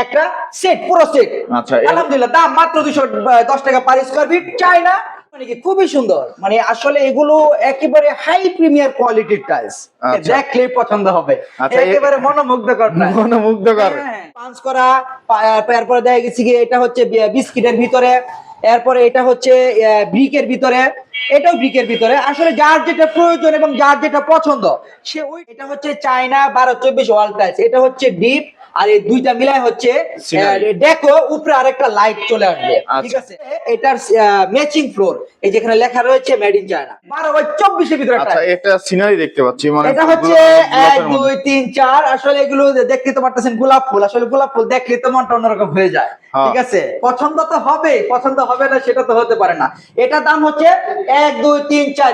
একটা সেট, পুরো সেট। আচ্ছা, আলহামদুলিল্লাহ, দাম মাত্র 210 টাকা পার স্কয়ার ফিট। চায়না, মানে কি খুবই সুন্দর, মানে আসলে এগুলো একেবারে হাই প্রিমিয়ার কোয়ালিটির টাইলস। আচ্ছা। দেখলেই পছন্দ হবে, আচ্ছা, একেবারে মনোমুগ্ধকর টাইলস। মনোমুগ্ধকর। পাঁচ করা, এরপরে দেখা গেছে কি এটা হচ্ছে বিস্কিটের ভিতরে, এরপরে এটা হচ্ছে ব্রিকের ভিতরে, এটাও ব্রিকের ভিতরে। আসলে যার যেটা প্রয়োজন এবং যার যেটা পছন্দ সে ওই। এটা হচ্ছে চায়না 12-24 ওয়াল টাইলস, এটা হচ্ছে ডিপ, আর এই দুইটা মিলাই হচ্ছে দেখো উপরে আরেকটা লাইট চলে আসবে। ঠিক আছে, এটার ম্যাচিং ফ্লোর, এই যেখানে লেখা রয়েছে মেড ইন চায়না 12/24 এর ভিতরে। আচ্ছা, এটা সিনারি দেখতে পাচ্ছি, মানে এটা হচ্ছে 1 2 3 4। আসলে এগুলো দেখতে তো পারতেছেন গোলাপ ফুল, আসলে গোলাপ ফুল দেখলে তো মনটা অন্যরকম হয়ে যায়। ঠিক আছে, পছন্দ তো হবে, পছন্দ হবে না সেটা তো হতে পারে না। এটা দাম হচ্ছে 1 2 3 4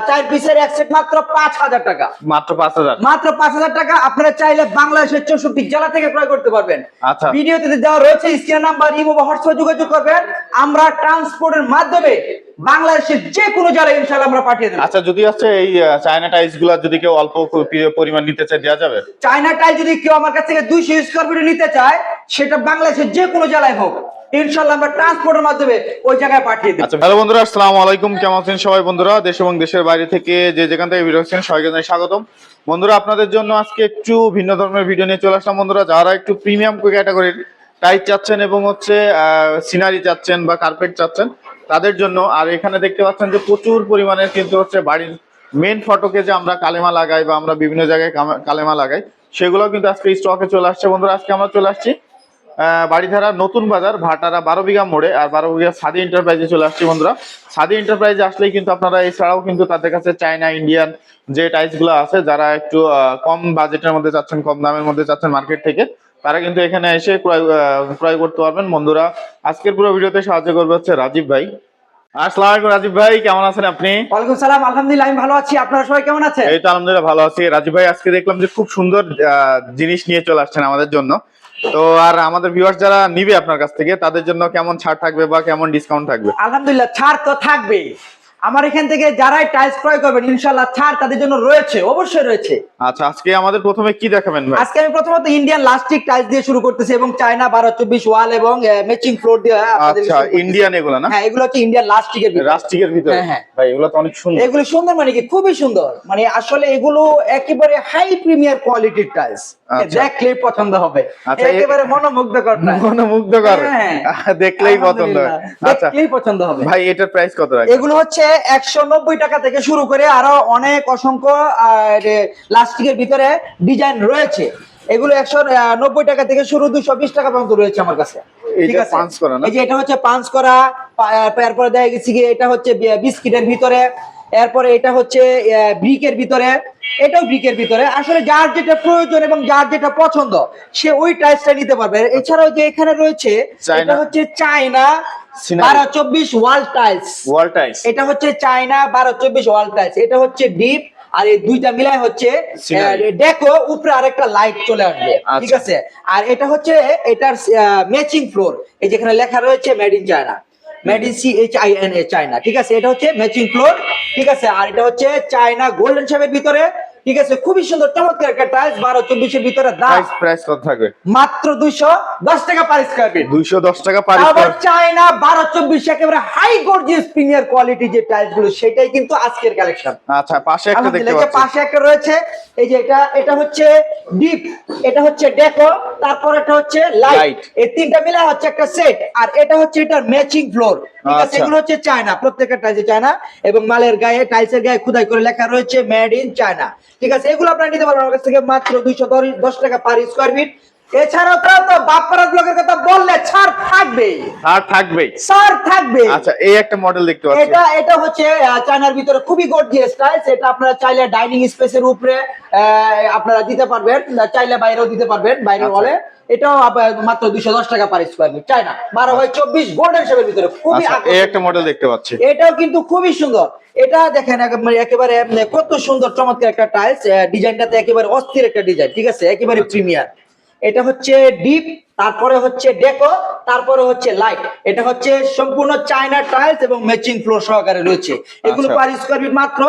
4 পিসের এক সেট, মাত্র 5000 টাকা। মাত্র 5000, মাত্র 5000 টাকা। আপনারা চাইলে বাংলাদেশের 64 জেলা থেকে ক্রয় করতে পারবেন। আচ্ছা, ভিডিওতে দেওয়া রয়েছে স্ক্রিন নাম্বার, ইমো বা হোয়াটসঅ্যাপে যোগাযোগ করবেন। আমরা ট্রান্সপোর্টের মাধ্যমে বাংলাদেশের যে কোনো জায়গায় ইনশাআল্লাহ আমরা পাঠিয়ে দেব। আচ্ছা, যদি আছে এই চায়না টাইলস গুলা যদি কেউ অল্প পরিমাণ নিতে চায়, দেওয়া যাবে? চায়না টাইল যদি কেউ আমার কাছ থেকে 200 স্কয়ার ফিট নিতে চায়, সেটা বাংলাদেশের যে কোনো জেলায় হোক, ইনশাআল্লাহ আমরা ট্রান্সপোর্টের মাধ্যমে ওই জায়গায় পাঠিয়ে দেব। আচ্ছা, হ্যালো বন্ধুরা, আসসালামু আলাইকুম। কেমন আছেন সবাই বন্ধুরা? দেশ এবং দেশের বাইরে থেকে যে যেখান থেকে ভিডিও দেখছেন সবাইকে জানাই স্বাগতম। বন্ধুরা, আপনাদের জন্য আজকে একটু ভিন্ন ধরনের ভিডিও নিয়ে চলে আসলাম। বন্ধুরা, যারা একটু প্রিমিয়াম ক্যাটাগরির টাইলস চাচ্ছেন এবং হচ্ছে সিনারি চাচ্ছেন বা কার্পেট চাচ্ছেন তাদের জন্য। আর এখানে দেখতে পাচ্ছেন যে প্রচুর পরিমাণে কিন্তু হচ্ছে বাড়ির মেন ফটকে যে আমরা কালেমা লাগাই বা আমরা বিভিন্ন জায়গায় কালেমা লাগাই, সেগুলো কিন্তু আজকে স্টকে চলে আসছে। বন্ধুরা, আজকে আমরা চলে আসছি বাড়িধারা নতুন বাজার ভাটারা 12 বিঘা মোড়ে, আর 12 বিঘা সাদি এন্টারপ্রাইজে চলে আসছি। বন্ধুরা, সাদি এন্টারপ্রাইজে আসলেই কিন্তু আপনারা এছাড়াও কিন্তু তাদের কাছে চায়না ইন্ডিয়ান যে টাইলস গুলো আছে, যারা একটু কম বাজেটের মধ্যে চাচ্ছেন, কম দামের মধ্যে চাচ্ছেন মার্কেট থেকে, তারা কিন্তু এখানে এসে ক্রয় করতে পারবেন। বন্ধুরা, আজকের পুরো ভিডিওতে সাহায্য করবে হচ্ছে রাজীব ভাই। আসসালামু আলাইকুম রাজীব ভাই, কেমন আছেন আপনি? ওয়ালাইকুম সালাম, আলহামদুলিল্লাহ আমি ভালো আছি। আপনারা সবাই কেমন আছেন? এই তো আলহামদুলিল্লাহ ভালো আছি। রাজীব ভাই, আজকে দেখলাম যে খুব সুন্দর জিনিস নিয়ে চলে আসছেন আমাদের জন্য। তো আর আমাদের ভিউয়ার্স যারা নিবে আপনার কাছ থেকে, তাদের জন্য কেমন ছাড় থাকবে বা কেমন ডিসকাউন্ট থাকবে? আলহামদুলিল্লাহ, ছাড় তো থাকবেই। আমার এখান থেকে যারাই টাইলস ক্রয় করবেন ইনশাআল্লাহ ছাড় তাদের জন্য রয়েছে, অবশ্যই রয়েছে। আচ্ছা, আজকে আমাদের প্রথমে কি দেখাবেন ভাই? আজকে আমি প্রথমত ইন্ডিয়ান লাস্টিক টাইলস দিয়ে শুরু করতেছি এবং চায়না 12-24 ওয়াল এবং ম্যাচিং ফ্লোর দিয়ে আপনাদের। আচ্ছা, ইন্ডিয়ান এগুলো না? হ্যাঁ, এগুলো হচ্ছে ইন্ডিয়ান লাস্টিকের ভিতরে। রাস্টিকের ভিতরে? হ্যাঁ ভাই, এগুলো তো অনেক সুন্দর। এগুলো সুন্দর, মানে কি খুবই সুন্দর, মানে আসলে এগুলো একেবারে হাই প্রিমিয়ার কোয়ালিটির টাইলস। দেখলেই পছন্দ হবে, একেবারে মনোমুগ্ধকর টাইলস। মনোমুগ্ধকর, দেখলেই পছন্দ হবে। আচ্ছা, দেখলেই পছন্দ হবে। ভাই, এটার প্রাইস কত রাখবেন? এগুলো হচ্ছে 190 টাকা থেকে শুরু করে আরো অনেক অসংখ্য লাস্টিকের ভিতরে ডিজাইন রয়েছে। এগুলো 190 টাকা থেকে শুরু, 220 টাকা পর্যন্ত রয়েছে আমার কাছে। ঠিক আছে, পাঁচ করা না? এই যে এটা হচ্ছে পাঁচ করা, এরপরে দেখা গেছে কি এটা হচ্ছে বিস্কিটের ভিতরে, এরপরে এটা হচ্ছে ব্রিকের ভিতরে, এটাও ব্রিকের ভিতরে। আসলে যার যেটা প্রয়োজন এবং যার যেটা পছন্দ সে ওই টাইলসটা নিতে পারবে। এছাড়াও যে এখানে রয়েছে এটা হচ্ছে China 12-24 wall tiles. Wall tiles, এটা হচ্ছে চায়না 12-24 ওয়াল টাইলস, এটা হচ্ছে ডিপ, আর এই দুইটা মিলাই হচ্ছে দেখো উপরে আরেকটা লাইট চলে আসবে। ঠিক আছে, আর এটা হচ্ছে এটার ম্যাচিং ফ্লোর, এই যেখানে লেখা রয়েছে made in China, made in CHINA China. ঠিক আছে, এটা হচ্ছে ম্যাচিং ফ্লোর। ঠিক আছে, আর এটা হচ্ছে চায়না গোল্ডেন শেপের ভিতরে। ঠিক আছে, খুবই সুন্দর চমৎকার একটা টাইলস 12-24 এর ভিতরে। দাম প্রাইস কত থাকবে? মাত্র 210 টাকা পার স্কয়ার ফিট। 210 টাকা পার আবার স্কয়ার। চায়না 12-24 একেবারে হাই গর্জিয়াস প্রিমিয়ার কোয়ালিটি যে টাইলস গুলো, সেটাই কিন্তু আজকের কালেকশন। আচ্ছা, পাশে একটা দেখতে পাচ্ছি। পাশে একটা রয়েছে, এই যে এটা হচ্ছে ডিপ, এটা হচ্ছে ডেকো, তারপর এটা হচ্ছে লাইট, এই তিনটা মিলে হচ্ছে একটা সেট। আর এটা হচ্ছে এটার ম্যাচিং ফ্লোর। ঠিক আছে, এগুলো হচ্ছে চায়না, প্রত্যেকটা টাইলস চায়না এবং মালের গায়ে টাইলসের গায়ে খোদাই করে লেখা রয়েছে মেড ইন চায়না। ঠিক আছে, এগুলো আপনারা নিতে পারবেন আমার কাছ থেকে মাত্র 210 টাকা পার স্কয়ার ফিট। এছাড়াও তো বাপ্পারা ব্লগের কথা বললে ছাড় থাকবে, ছাড় থাকবে। আচ্ছা, এই একটা মডেল দেখতে পাচ্ছি। এটা হচ্ছে চায়নার ভিতরে খুবই গর্জিয়াস টাইলস। এটা আপনারা চাইলে ডাইনিং স্পেসের উপরে আপনারা দিতে পারবেন, চাইলে বাইরেও দিতে পারবেন, বাইরের ওয়ালে। এটাও মাত্র 210 টাকা per square feet. China 12/24 golden শেপের ভিতরে, খুবই এই একটা মডেল দেখতে পাচ্ছি। এটাও কিন্তু খুবই সুন্দর। এটা দেখেন একেবারে কত সুন্দর চমৎকার একটা টাইলস, ডিজাইনটাতে একেবারে অস্থির একটা ডিজাইন। ঠিক আছে, একেবারে প্রিমিয়ার। এটা হচ্ছে ডিপ, তারপরে হচ্ছে ডেকো, তারপরে হচ্ছে লাইট। এটা হচ্ছে সম্পূর্ণ চায়না টাইলস এবং ম্যাচিং ফ্লোর সহকারে রয়েছে। এগুলো পার স্কয়ার ফিট মাত্র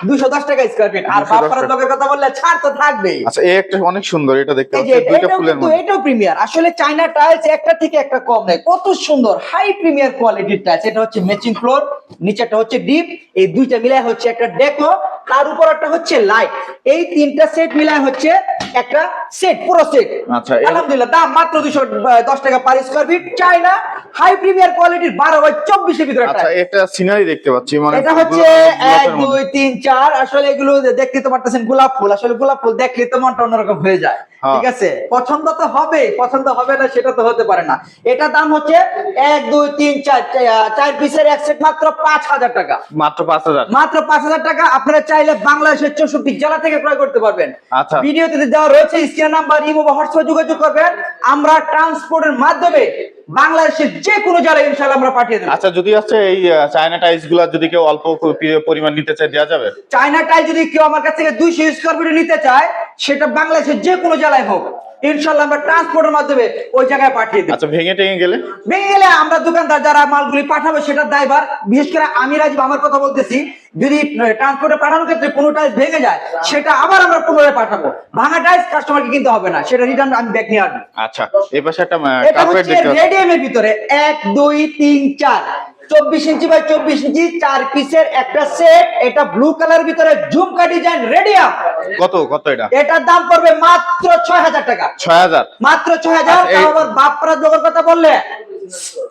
210 টাকা স্কয়ার ফিট। আর 210 বাপ্পার ব্লকের কথা বললে ছাড় তো থাকবেই। আচ্ছা, এই একটা অনেক সুন্দর, এটা দেখতে এই যে পাচ্ছেন দুইটা এটাও ফুলের কিন্তু মধ্যে। এটাও প্রিমিয়ার। আসলে চায়না টাইলস একটা থেকে একটা কম নয়, কত সুন্দর হাই প্রিমিয়ার কোয়ালিটির টাইলস। এটা হচ্ছে ম্যাচিং ফ্লোর, নিচেটা হচ্ছে ডিপ, এই দুইটা মিলায় হচ্ছে একটা ডেকো, তার উপর একটা হচ্ছে লাইট। এই তিনটা সেট মিলায় হচ্ছে একটা সেট, পুরো সেট। আচ্ছা, আলহামদুলিল্লাহ, দাম মাত্র 210 টাকা per square feet. China high premier কোয়ালিটির 12x24 এর ভিতরে একটা। আচ্ছা, এটা সিনারি দেখতে পাচ্ছি, মানে এটা হচ্ছে গোলাপের 1 মধ্যে। 2 3 4। আসলে এগুলো দেখতে তো পারতেছেন গোলাপ ফুল, আসলে গোলাপ ফুল দেখলে তো মনটা অন্যরকম হয়ে যায়। ঠিক আছে, পছন্দ তো হবে, পছন্দ হবে না সেটা তো হতে পারে না। এটা দাম হচ্ছে 1 2 3 4 চার পিসের এক সেট মাত্র 5000 টাকা। মাত্র 5000, মাত্র 5000 টাকা। আপনারা চাইলে বাংলাদেশের 64 জেলা থেকে ক্রয় করতে পারবেন। আচ্ছা। ভিডিওতে দেওয়া রয়েছে স্ক্রিন নাম্বার, ইমো বা হোয়াটসঅ্যাপে যোগাযোগ করবেন। আমরা ট্রান্সপোর্টের মাধ্যমে বাংলাদেশের যে কোনো জেলায় ইনশাআল্লাহ আমরা পাঠিয়ে দেব। আচ্ছা, যদি আছে এই চায়না টাইলস গুলা যদি কেউ অল্প পরিমাণ নিতে চায়, দেওয়া যাবে? চায়না টাইল যদি কেউ আমার কাছ থেকে 200 স্কয়ার ফিট নিতে চায়, সেটা বাংলাদেশের যে কোনো জেলায় হোক, ইনশাআল্লাহ আমরা ট্রান্সপোর্টের মাধ্যমে ওই জায়গায় পাঠিয়ে দেব। আচ্ছা, ভেঙে টেঙে গেলে? ভেঙে গেলে আমরা দোকানদার যারা মালগুলি পাঠাবে সেটার দায়ভার। বিশেষ করে আমি রাজীব আমার কথা বলতেছি, যদি ট্রান্সপোর্টে পাঠানোর ক্ষেত্রে কোনো টাইলস ভেঙে যায়, সেটা আবার আমরা পুনরায় পাঠাবো। ভাঙা টাইলস কাস্টমারকে কিনতে হবে না, সেটা রিটার্ন আমি ব্যাক নিয়ে আসবো। আচ্ছা, এই পাশে একটা এটা কার্পেট হচ্ছে দেখতে পাচ্ছি। রেডিয়ামের ভিতরে 1 2 3 4 24 ইঞ্চি বাই 24 ইঞ্চি 4 পিসের একটা সেট। এটা ব্লু কালার ভিতরে ঝুমকা ডিজাইন রেডিয়াম। কত কত এটা? এটার দাম পড়বে মাত্র 6000 টাকা। 6000, মাত্র 6000। আচ্ছা, আবার বাপরা জগর কথা বললে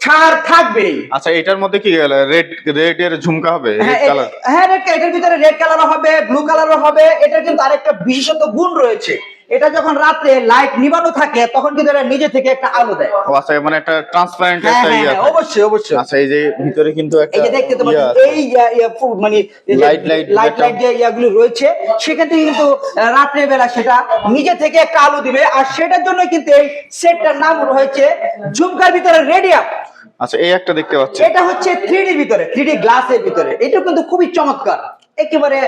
ছাড় থাকবেই। আচ্ছা, এটার মধ্যে কি রেড এর ঝুমকা হবে? হ্যাঁ, রেড কালার? হ্যাঁ, এটার ভিতরে রেড কালারও হবে, ব্লু কালারও হবে। এটার কিন্তু আরেকটা বিশেষত গুণ রয়েছে, এটা যখন রাতে লাইট নিবানো থাকে তখন কিন্তু এটা নিজে থেকে একটা আলো দেয়। ও আচ্ছা, মানে একটা ট্রান্সপারেন্ট হ্যাঁ একটা হ্যাঁ ইয়ে হ্যাঁ, আছে। অবশ্যই অবশ্যই। আচ্ছা, এই যে ভিতরে কিন্তু একটা এই যে দেখতে তো ইয়ে পাচ্ছেন, আছে। এই মানে লাইট যে ইয়াগুলো রয়েছে, সেখান থেকে কিন্তু রাত্রে বেলা সেটা নিজে থেকে একটা আলো দিবে। আর সেটার জন্য কিন্তু এই সেটটার নাম হয়েছে ঝুমকার ভিতরে রেডিয়াম। আচ্ছা, এই একটা দেখতে পাচ্ছি। এটা হচ্ছে 3D ভিতরে, 3D গ্লাসের ভিতরে। এটা কিন্তু খুবই চমৎকার, একেবারে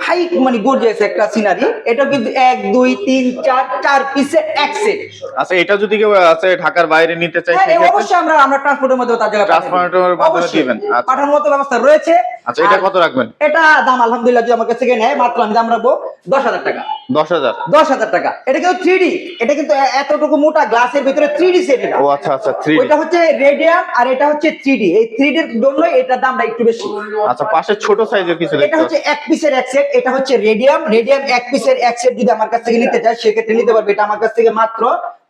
হাই মানে গর্জিয়াস একটা সিনারি। এটা কিন্তু 1 2 3 4 4 পিসের এক সেট। আচ্ছা, এটা যদি কেউ আছে ঢাকার বাইরে নিতে চায়, হ্যাঁ, সেক্ষেত্রে অবশ্যই আমরা ট্রান্সপোর্টের মধ্যে তার জায়গায় ট্রান্সপোর্টের মাধ্যমে দিবেন। আচ্ছা, পাঠানোর মতো ব্যবস্থা রয়েছে। আচ্ছা, এটা আর কত রাখবেন? এটা দাম আলহামদুলিল্লাহ যদি আমার কাছ থেকে নেয়, মাত্র আমি দাম রাখবো 10000 টাকা। 10000? 10000 টাকা। এটা কিন্তু 3D, এটা কিন্তু এতটুকু মোটা গ্লাসের ভিতরে 3D সেট। এটা ও আচ্ছা আচ্ছা, 3D। ওইটা হচ্ছে রেডিয়াম আর এটা হচ্ছে 3D। এই 3D এর জন্য এটার দামটা একটু বেশি। আচ্ছা, পাশে ছোট সাইজের কিছু এটা দেখতে হচ্ছে পাচ্ছি। এক পিসের এক সেট। এটা হচ্ছে রেডিয়াম এক পিসের এক সেট যদি আমার কাছ থেকে নিতে চায়, সেক্ষেত্রে নিতে পারবে। এটা আমার কাছ থেকে মাত্র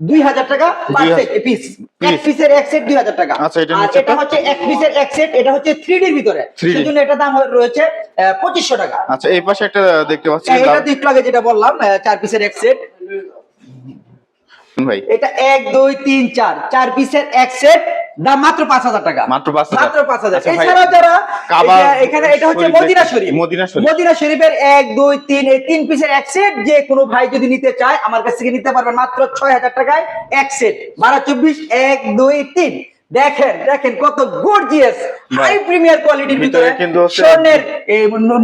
2000 টাকা পার 2000 সেট পিস। এক পিসের এক সেট 2000 টাকা। আচ্ছা, এটা আর নিচে এটা হচ্ছে এক পিসের এক সেট, এটা হচ্ছে 3D এর ভিতরে, 3D সেজন্য এটা দাম রয়েছে 2500 টাকা। আচ্ছা, এই পাশে একটা দেখতে পাচ্ছি। এটা তো একটু আগে যেটা বললাম, 4 পিসের এক সেট। ভাই, এটা 1 2 3 4 4 পিসের এক সেট, দাম মাত্র 5000 টাকা। মাত্র 5000? মাত্র 5000। আচ্ছা ভাই, এছাড়াও যারা কাবা এখানে এটা হচ্ছে শরীফ মদিনা শরীফ। মদিনা শরীফ। মদিনা শরীফের 1 2 3 এই 3 পিসের এক সেট যে কোনো ভাই যদি নিতে চায় আমার কাছ থেকে নিতে পারবেন মাত্র 6000 টাকায় এক সেট। 12 24 1 2 3। দেখেন দেখেন কত গর্জিয়াস হাই প্রিমিয়ার কোয়ালিটির ভিতরে কিন্তু হচ্ছে স্বর্ণের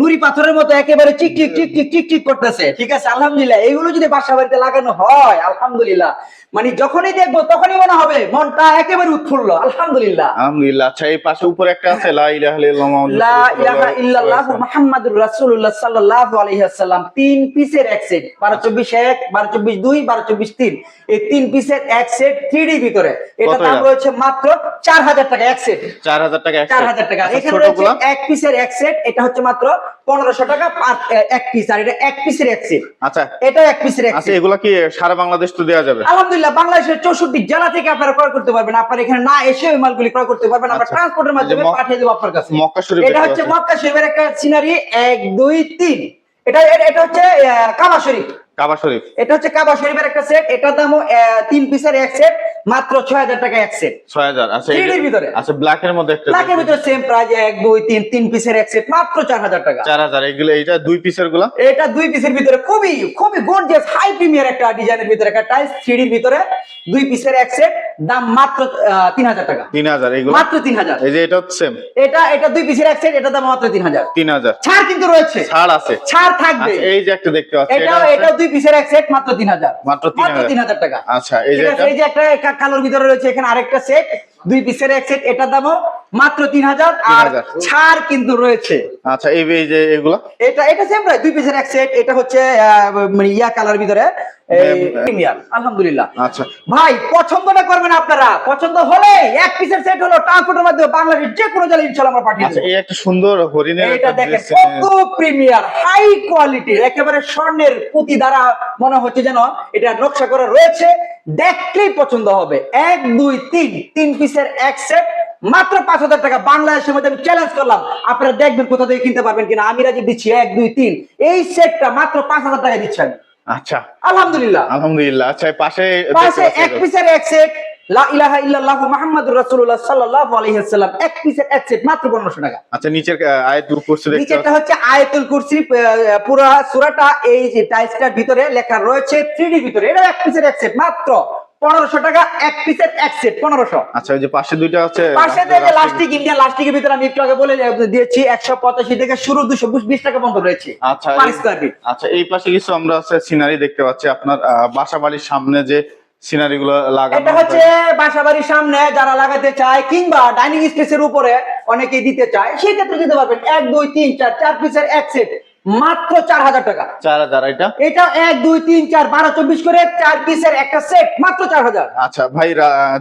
নুরি পাথরের মতো একেবারে চিকচিক চিকচিক চিকচিক করতেছে। ঠিক আছে, আলহামদুলিল্লাহ। এগুলো যদি বাসা বাড়িতে লাগানো হয়, আলহামদুলিল্লাহ, মানে যখনই দেখবো তখনই মনে হবে মনটা একেবারে উৎফুল্ল। আলহামদুলিল্লাহ আলহামদুলিল্লাহ। আচ্ছা, এই পাশে উপরে একটা আছে লা ইলাহা ইল্লাল্লাহ লা ইলাহা ইল্লাল্লাহ মুহাম্মাদুর রাসূলুল্লাহ সাল্লাল্লাহু আলাইহি ওয়াসাল্লাম। 3 পিসের এক সেট, 12 24 1 12 24 2 12 24 3। এই 3 পিসের এক সেট 3D ভিতরে। এটা কত দাম এটা? রয়েছে মাত্র 4000 টাকা এক সেট। 4000 টাকা এক সেট। 4000 টাকা। আচ্ছা, এখানে রয়েছে ছোটগুলা? এক পিসের এক সেট, এটা হচ্ছে মাত্র 1500 টাকা এক পিস। আর এটা এক পিসের এক সেট, আচ্ছা এটা এক পিসের এক আচ্ছা, সেট। এগুলা কি সারা বাংলাদেশ তো দেওয়া যাবে? আলহামদুলিল্লাহ, বাংলাদেশের 64 জেলা থেকে আপনারা ক্রয় করতে পারবেন। আপনারা এখানে না এসে ওই মালগুলি ক্রয় করতে পারবেন, আমরা আচ্ছা। ট্রান্সপোর্টের মাধ্যমে পাঠিয়ে দেব আপনার কাছে। মক্কা শরীফ এটা হচ্ছে মক্কা শরীফের একটা সিনারি 1 2 3। এটা হচ্ছে কাবা শরীফ। কাবা শরীফ। এটা হচ্ছে কাবা শরীফের একটা সেট। এটার দামও 3 পিসের এক সেট, মাত্র 6000 টাকা এক সেট। 6000। আচ্ছা, 3D এর ভিতরে। আচ্ছা, ব্ল্যাক এর মধ্যে একটা লাখের ভিতরে সেম প্রাইস 1 2 3 3 পিসের এক সেট, মাত্র 4000 টাকা। 4000। এগুলো এইটা 2 পিসের গুলা? এটা 2 পিসের ভিতরে খুবই খুবই গর্জিয়াস হাই প্রিমিয়ার একটা ডিজাইনের ভিতরে একটা টাইলস 3D এর ভিতরে 2 পিসের এক সেট, দাম মাত্র 3000 টাকা। 3000 এগুলো? মাত্র 3000। এই যে এটা সেম? এটা 2 পিসের এক সেট, এটা দাম মাত্র 3000। 3000 ছাড় কিন্তু রয়েছে, ছাড় আছে? ছাড় থাকবে। আচ্ছা, এই যে একটা দেখতে পাচ্ছি, এটাও 2 পিসের এক সেট, মাত্র 3000। মাত্র 3000 টাকা। আচ্ছা, এই যে ঠিক আছে, এটা? এই যে একটা কালোর ভিতরে রয়েছে এখানে আরেকটা সেট, 2 পিসের এক সেট, এটার দামও মাত্র 3000 আর 3000 ছাড় কিন্তু রয়েছে। আচ্ছা এই যে এগুলা এটা সেম প্রাইস, 2 পিসের এক সেট, এটা হচ্ছে মানে ইয়া কালার ভিতরে প্রিমিয়ার। আলহামদুলিল্লাহ। আচ্ছা ভাই পছন্দটা করবেন আপনারা, পছন্দ হলে এক পিসের সেট হলো ট্রান্সপোর্টের মাধ্যমে বাংলাদেশের যে কোনো জায়গায় ইনশাআল্লাহ আমরা পাঠিয়ে আচ্ছা দেব। এই একটা সুন্দর হরিণের এটা একটা দেখেন dress, কত প্রিমিয়ার, হাই কোয়ালিটির, একেবারে স্বর্ণের পুঁতি দ্বারা মনে হচ্ছে যেন এটা নকশা করা রয়েছে, দেখলেই পছন্দ হবে। 1 2 3 তিন পিসের এক সেট মাত্র 5000 টাকা। বাংলাদেশের মধ্যে আমি চ্যালেঞ্জ করলাম, আপনারা দেখবেন কোথা থেকে কিনতে পারবেন কিনা। আমি রাজি দিচ্ছি 1 2 3 এই সেটটা মাত্র 5000 টাকা দিচ্ছি আমি। আচ্ছা আলহামদুলিল্লাহ। আলহামদুলিল্লাহ। আচ্ছা পাশে পাশে এক পিসের এক সেট, লা ইলাহা ইল্লাল্লাহু মুহাম্মাদুর রাসূলুল্লাহ সাল্লাল্লাহু আলাইহি ওয়াসাল্লাম, এক পিসের এক সেট মাত্র 1500 টাকা। আচ্ছা নিচের আয়াতুল কুরসি দেখতে নিচেরটা হচ্ছে আয়াতুল কুরসি, পুরো সূরাটা এই যে টাইলসটার ভিতরে লেখা রয়েছে 3D ভিতরে। এটা এক পিসের এক সেট মাত্র 1500 টাকা, এক পিসের এক সেট 1500। আচ্ছা ওই যে পাশে দুইটা আছে পাশে থেকে লাস্টিক, ইন্ডিয়ান লাস্টিকের ভিতরে আমি একটু আগে বলে দিয়েছি 185 থেকে শুরু, 220 টাকা পর্যন্ত রয়েছে আচ্ছা পার স্কয়ার ফিট। আচ্ছা এই পাশে কিছু আমরা আছে সিনারি দেখতে পাচ্ছি আপনার বাসা বাড়ির সামনে যে সিনারি গুলো লাগানো এটা হচ্ছে বাসাবাড়ির সামনে যারা লাগাতে চায় কিংবা ডাইনিং স্পেসের উপরে অনেকেই দিতে চায়, সেই ক্ষেত্রে দিতে পারবেন। 1 2 3 4 চার পিসের এক সেট মাত্র 4000 টাকা। 4000 এটা 1 2 3 4 12 24 করে 4 পিসের একটা সেট মাত্র 4000। আচ্ছা ভাই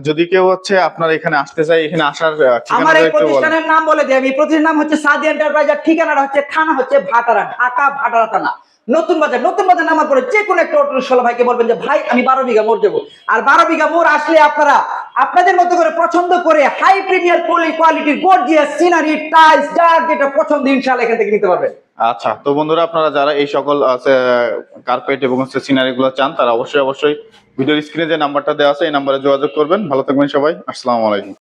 যদি কেউ হচ্ছে আপনার এখানে আসতে চায়, এখানে আসার আমার ঠিকানাটা এই একটু বলেন। প্রতিষ্ঠানের নাম বলে দিই আমি। প্রতিষ্ঠানের নাম হচ্ছে সাদি এন্টারপ্রাইজ, আর ঠিকানাটা হচ্ছে থানা হচ্ছে ভাটারা, ঢাকা ভাটারা থানা, নতুন বাজার। নতুন বাজার নামার পরে যে কোনো একটা অটো রিকশাওয়ালা ভাইকে বলবেন যে ভাই আমি 12 বিঘা মোড় দেবো। আর 12 বিঘা মোড় আসলে আপনারা আপনাদের মতো করে পছন্দ করে হাই প্রিমিয়ার কোয়ালিটির গর্জিয়াস সিনারি টাইলস যার যেটা পছন্দ ইনশাআল্লাহ এখান থেকে নিতে পারবেন। আচ্ছা তো বন্ধুরা আপনারা যারা এই সকল কার্পেট এবং সিনারি গুলো চান তারা অবশ্যই ভিডিওর স্ক্রিনে যে নাম্বারটা দেওয়া আছে এই নাম্বারে যোগাযোগ করবেন। ভালো থাকবেন সবাই, আসসালামু আলাইকুম।